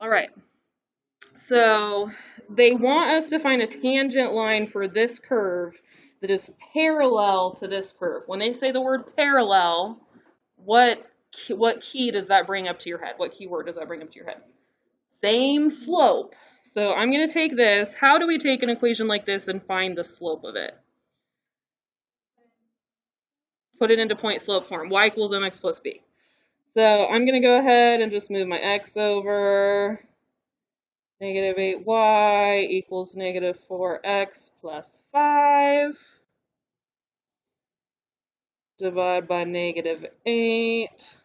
All right. So they want us to find a tangent line for this curve that is parallel to this curve. When they say the word parallel, what key does that bring up to your head? What keyword does that bring up to your head? Same slope. So I'm going to take this. How do we take an equation like this and find the slope of it? Put it into point slope form. Y equals mx plus b. So I'm going to go ahead and just move my x over. Negative 8y equals negative 4x plus 5. Divide by negative 8.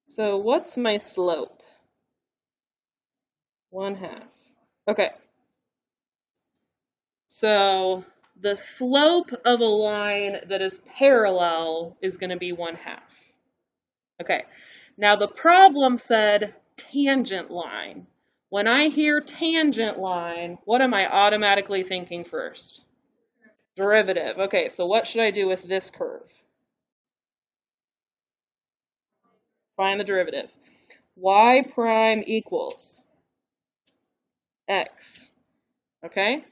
So what's my slope? 1/2. Okay. So the slope of a line that is parallel is going to be 1/2. Okay. Now the problem said tangent line. When I hear tangent line, what am I automatically thinking first? Derivative. Okay, so what should I do with this curve? Find the derivative. Y prime equals x. Okay?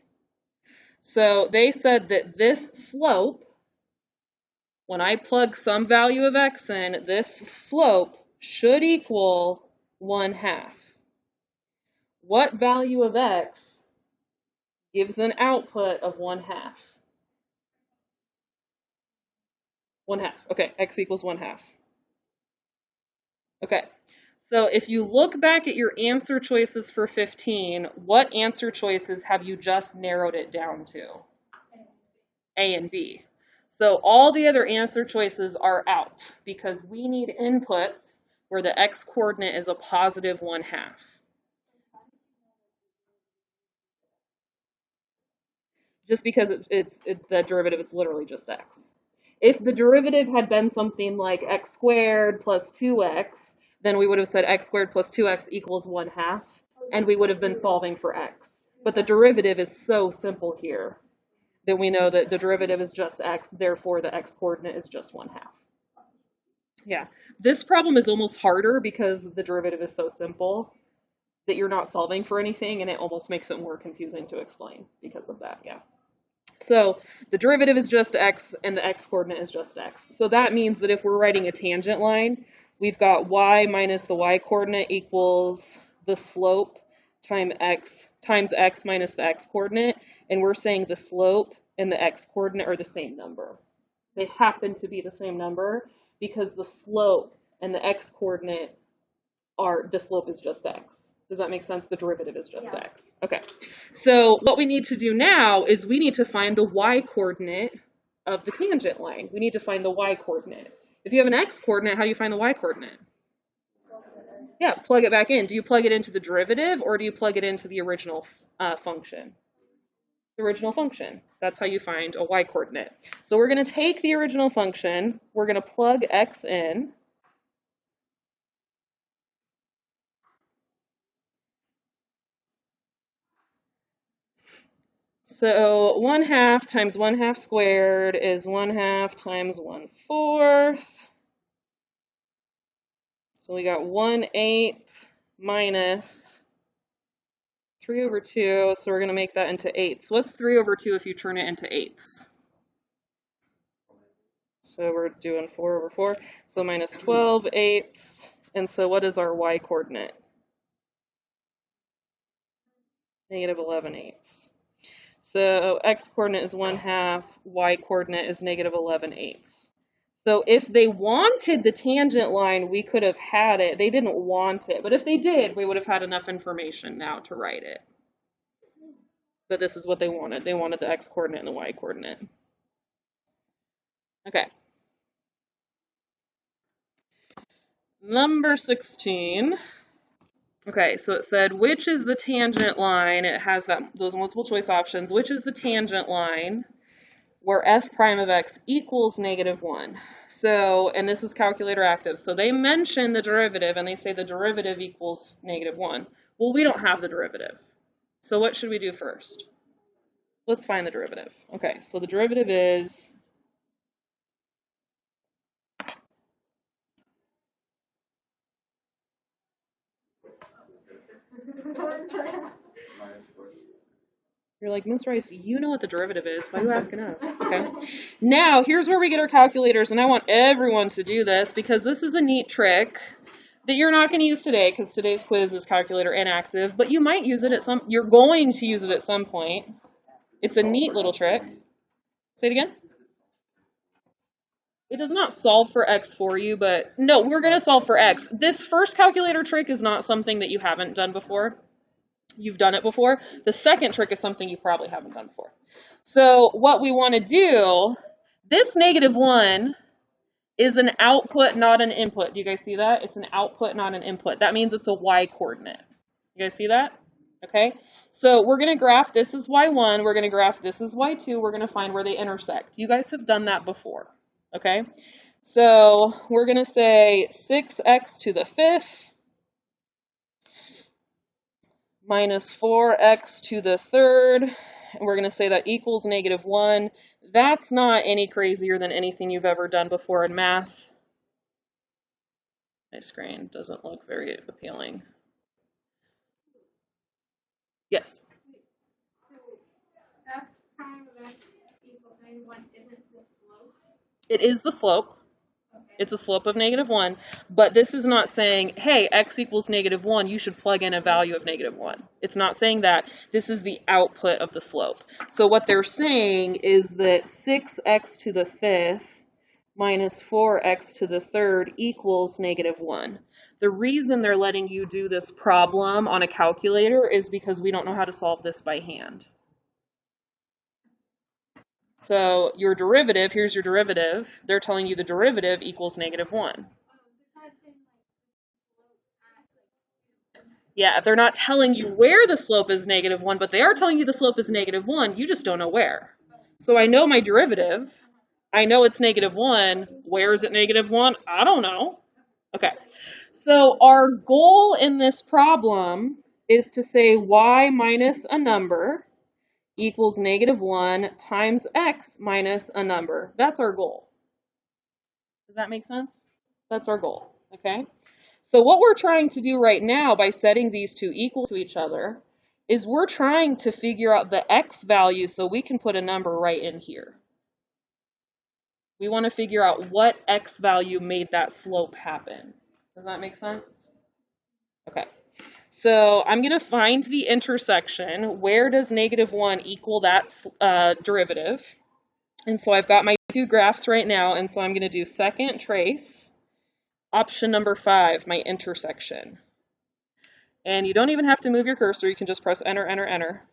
So they said that this slope, when I plug some value of x in, this slope should equal 1/2. What value of x gives an output of 1/2? 1/2. Okay, x equals 1/2. Okay. So if you look back at your answer choices for 15, what answer choices have you just narrowed it down to? A and B. So all the other answer choices are out because we need inputs where the x coordinate is a positive 1/2. Just because it's the derivative, it's literally just x. If the derivative had been something like x squared plus 2x, then we would have said x squared plus 2x equals 1/2, and we would have been solving for x. But the derivative is so simple here that we know that the derivative is just x, therefore the x coordinate is just 1/2. Yeah, this problem is almost harder because the derivative is so simple that you're not solving for anything, and it almost makes it more confusing to explain because of that, yeah. So the derivative is just x, and the x coordinate is just x. So that means that if we're writing a tangent line, we've got y minus the y coordinate equals the slope times x minus the x coordinate, and we're saying the slope and the x coordinate are the same number. They happen to be the same number because the slope and the x coordinate the slope is just x. Does that make sense? The derivative is just x. Okay. So what we need to do now is we need to find the y coordinate of the tangent line. We need to find the y coordinate. If you have an x coordinate, how do you find the y coordinate? Yeah, plug it back in. Do you plug it into the derivative or do you plug it into the original function? The original function. That's how you find a y coordinate. So we're going to take the original function. We're going to plug x in. So 1/2 times 1/2 squared is 1/2 times 1/4. So we got 1/8 minus 3/2. So we're going to make that into eighths. What's 3/2 if you turn it into eighths? So we're doing 4/4. So minus 12/8. And so what is our y coordinate? Negative 11/8. So x coordinate is 1/2, y coordinate is negative 11/8. So if they wanted the tangent line, we could have had it. They didn't want it, but if they did, we would have had enough information now to write it. But this is what they wanted. They wanted the x coordinate and the y coordinate. Okay. Number 16. Okay, so it said, which is the tangent line? It has those multiple choice options. Which is the tangent line where f prime of x equals -1? So, and this is calculator active. So they mention the derivative and they say the derivative equals -1. Well, we don't have the derivative. So what should we do first? Let's find the derivative. Okay, so the derivative is You're like, Ms. Rice, you know what the derivative is. Why are you asking us? Okay. Now, here's where we get our calculators, and I want everyone to do this because this is a neat trick that you're not going to use today because today's quiz is calculator inactive, but you might use it you're going to use it at some point. It's a neat little trick. Say it again. It does not solve for x for you, but no, we're going to solve for x. This first calculator trick is not something that you haven't done before. You've done it before. The second trick is something you probably haven't done before. So what we want to do, this -1 is an output, not an input. Do you guys see that? It's an output, not an input. That means it's a y coordinate. You guys see that? Okay. So we're going to graph this as y1. We're going to graph this as y2. We're going to find where they intersect. You guys have done that before. Okay. So we're going to say 6x to the 5th minus 4x to the 3rd, and we're going to say that equals -1. That's not any crazier than anything you've ever done before in math. My screen doesn't look very appealing. Yes? So f prime of x equals -1 isn't the slope? It is the slope. It's a slope of -1, but this is not saying, hey, x equals -1, you should plug in a value of -1. It's not saying that. This is the output of the slope. So what they're saying is that 6x to the 5th minus 4x to the 3rd equals -1. The reason they're letting you do this problem on a calculator is because we don't know how to solve this by hand. So your derivative, here's your derivative. They're telling you the derivative equals -1. Yeah, they're not telling you where the slope is -1, but they are telling you the slope is -1. You just don't know where. So I know my derivative. I know it's -1. Where is it -1? I don't know. Okay. So our goal in this problem is to say y minus a number equals -1 times x minus a number. That's our goal. Does that make sense? That's our goal, okay? So what we're trying to do right now by setting these two equal to each other is we're trying to figure out the x value so we can put a number right in here. We want to figure out what x value made that slope happen. Does that make sense? Okay. So I'm going to find the intersection. Where does -1 equal that derivative? And so I've got my two graphs right now, and so I'm going to do second trace, option number 5, my intersection. And you don't even have to move your cursor. You can just press enter, enter, enter.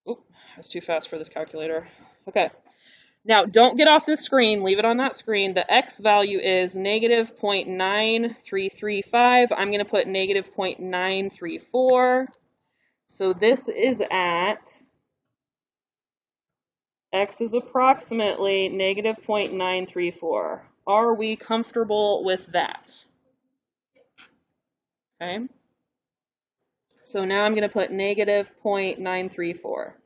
Oop, that's too fast for this calculator. Okay. Now, don't get off this screen. Leave it on that screen. The x value is -0.9335. I'm going to put -0.934. So this is at, x is approximately -0.934. Are we comfortable with that? Okay. So now I'm going to put -0.934.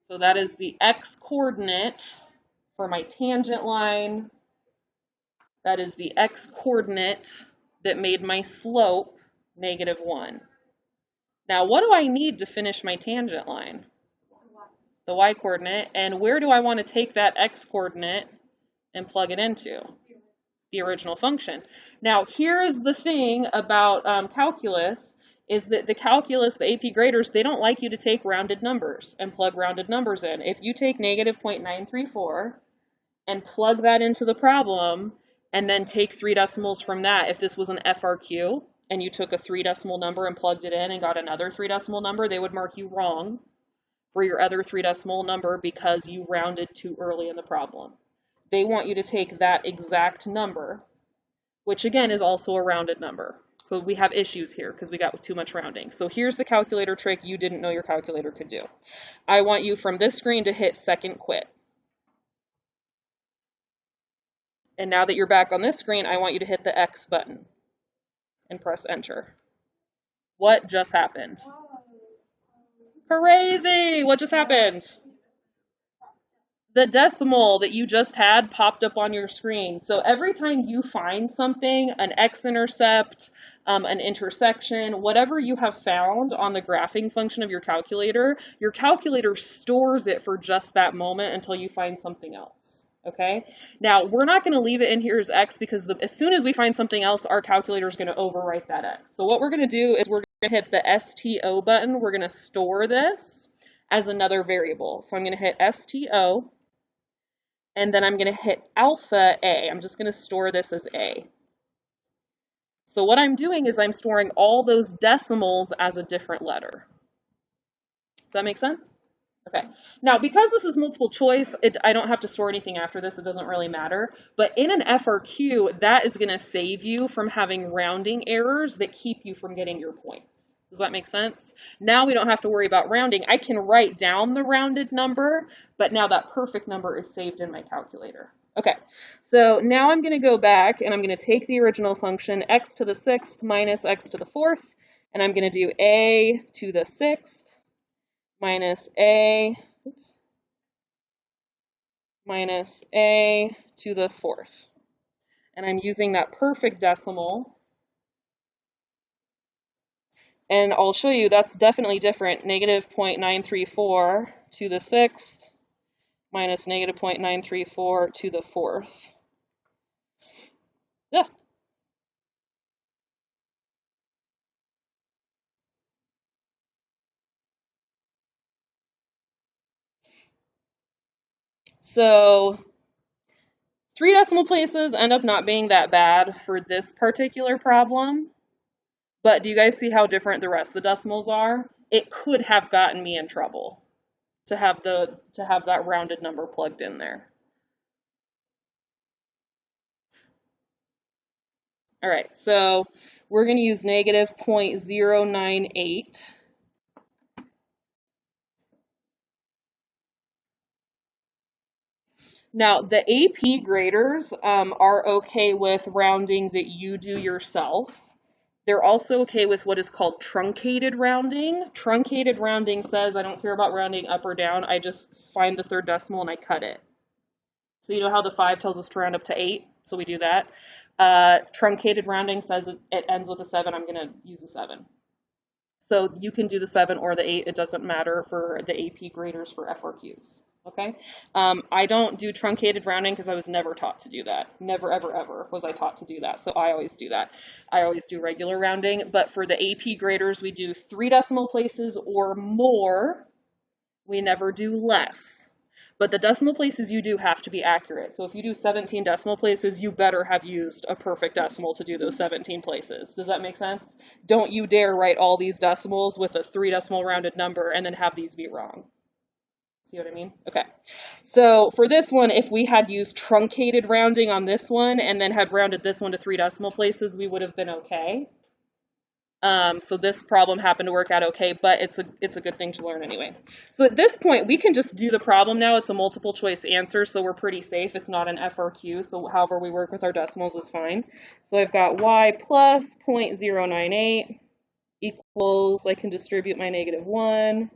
So that is the x coordinate for my tangent line. That is the x coordinate that made my slope -1. Now, what do I need to finish my tangent line? The y coordinate. And where do I want to take that x coordinate and plug it into? The original function. Now, here is the thing about calculus, is that the AP graders, they don't like you to take rounded numbers and plug rounded numbers in. If you take -0.934 and plug that into the problem, and then take 3 decimals from that, if this was an FRQ, and you took a 3 decimal number and plugged it in and got another 3 decimal number, they would mark you wrong for your other 3 decimal number because you rounded too early in the problem. They want you to take that exact number, which again is also a rounded number. So we have issues here because we got too much rounding. So here's the calculator trick you didn't know your calculator could do. I want you from this screen to hit second quit. And now that you're back on this screen, I want you to hit the X button and press enter. What just happened? Crazy! What just happened? The decimal that you just had popped up on your screen. So every time you find something, an x-intercept, an intersection, whatever you have found on the graphing function of your calculator stores it for just that moment until you find something else. Okay? Now, we're not going to leave it in here as x because as soon as we find something else, our calculator is going to overwrite that x. So what we're going to do is we're going to hit the STO button. We're going to store this as another variable. So I'm going to hit STO. And then I'm going to hit alpha A. I'm just going to store this as A. So what I'm doing is I'm storing all those decimals as a different letter. Does that make sense? Okay. Now, because this is multiple choice, I don't have to store anything after this. It doesn't really matter. But in an FRQ, that is going to save you from having rounding errors that keep you from getting your points. Does that make sense? Now we don't have to worry about rounding. I can write down the rounded number, but now that perfect number is saved in my calculator. Okay, so now I'm going to go back and I'm going to take the original function x to the 6th minus x to the 4th, and I'm going to do a to the 6th minus a, oops, minus a to the 4th. And I'm using that perfect decimal. And I'll show you that's definitely different. Negative 0.934 to the 6th minus negative 0.934 to the 4th. Yeah. So 3 decimal places end up not being that bad for this particular problem. But do you guys see how different the rest of the decimals are? It could have gotten me in trouble to have that rounded number plugged in there. All right, so we're going to use negative 0.098. Now, the AP graders are okay with rounding that you do yourself. They're also okay with what is called truncated rounding. Truncated rounding says I don't care about rounding up or down. I just find the third decimal and I cut it. So you know how the 5 tells us to round up to 8? So we do that. Truncated rounding says it ends with a 7. I'm going to use a 7. So you can do the 7 or the 8. It doesn't matter for the AP graders for FRQs. Okay, I don't do truncated rounding because I was never taught to do that. Never, ever, ever was I taught to do that. So I always do that. I always do regular rounding. But for the AP graders, we do 3 decimal places or more. We never do less. But the decimal places you do have to be accurate. So if you do 17 decimal places, you better have used a perfect decimal to do those 17 places. Does that make sense? Don't you dare write all these decimals with a 3 decimal rounded number and then have these be wrong. See what I mean? Okay. So for this one, if we had used truncated rounding on this one and then had rounded this one to 3 decimal places, we would have been okay. So this problem happened to work out okay, but it's a good thing to learn anyway. So at this point, we can just do the problem now. It's a multiple choice answer, so we're pretty safe. It's not an FRQ, so however we work with our decimals is fine. So I've got y plus 0.098 equals, I can distribute my negative 1,